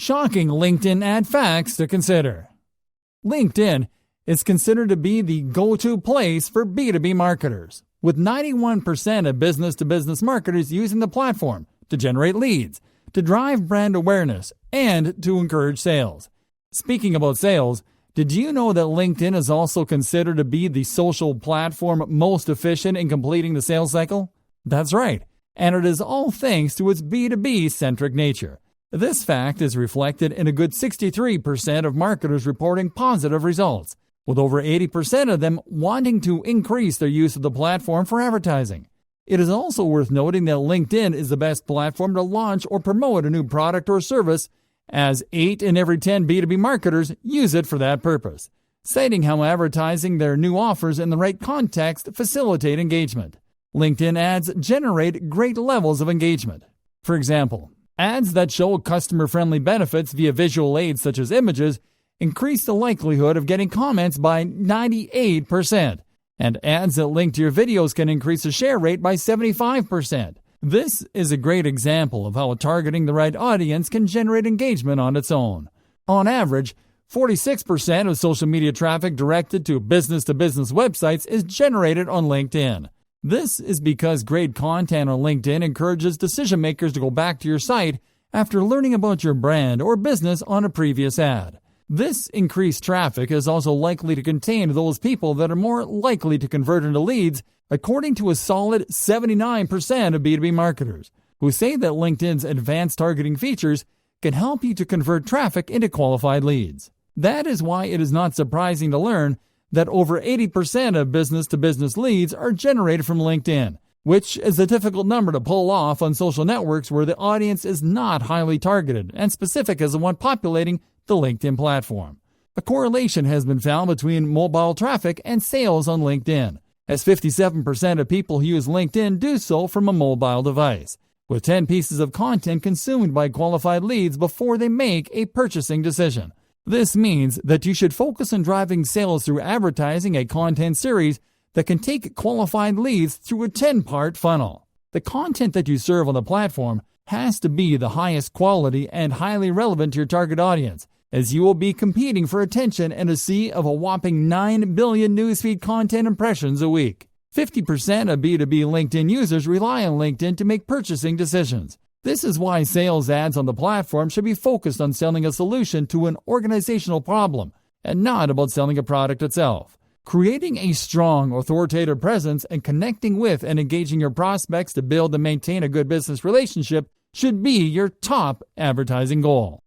Shocking LinkedIn ad facts to consider. LinkedIn is considered to be the go-to place for B2B marketers, with 91% of business-to-business marketers using the platform to generate leads, to drive brand awareness, and to encourage sales. Speaking about sales, did you know that LinkedIn is also considered to be the social platform most efficient in completing the sales cycle? That's right, and it is all thanks to its B2B-centric nature. This fact is reflected in a good 63% of marketers reporting positive results, with over 80% of them wanting to increase their use of the platform for advertising. It is also worth noting that LinkedIn is the best platform to launch or promote a new product or service, as 8 in every 10 B2B marketers use it for that purpose, citing how advertising their new offers in the right context facilitate engagement. LinkedIn ads generate great levels of engagement. For example, ads that show customer-friendly benefits via visual aids such as images increase the likelihood of getting comments by 98%, and ads that link to your videos can increase the share rate by 75%. This is a great example of how targeting the right audience can generate engagement on its own. On average, 46% of social media traffic directed to business-to-business websites is generated on LinkedIn. This is because great content on LinkedIn encourages decision-makers to go back to your site after learning about your brand or business on a previous ad. This increased traffic is also likely to contain those people that are more likely to convert into leads, according to a solid 79% of B2B marketers, who say that LinkedIn's advanced targeting features can help you to convert traffic into qualified leads. That is why it is not surprising to learn that over 80% of business-to-business leads are generated from LinkedIn, which is a difficult number to pull off on social networks where the audience is not highly targeted and specific as the one populating the LinkedIn platform. A correlation has been found between mobile traffic and sales on LinkedIn, as 57% of people who use LinkedIn do so from a mobile device, with 10 pieces of content consumed by qualified leads before they make a purchasing decision. This means that you should focus on driving sales through advertising a content series that can take qualified leads through a 10-part funnel. The content that you serve on the platform has to be the highest quality and highly relevant to your target audience, as you will be competing for attention in a sea of a whopping 9 billion newsfeed content impressions a week. 50% of B2B LinkedIn users rely on LinkedIn to make purchasing decisions. This is why sales ads on the platform should be focused on selling a solution to an organizational problem and not about selling a product itself. Creating a strong, authoritative presence and connecting with and engaging your prospects to build and maintain a good business relationship should be your top advertising goal.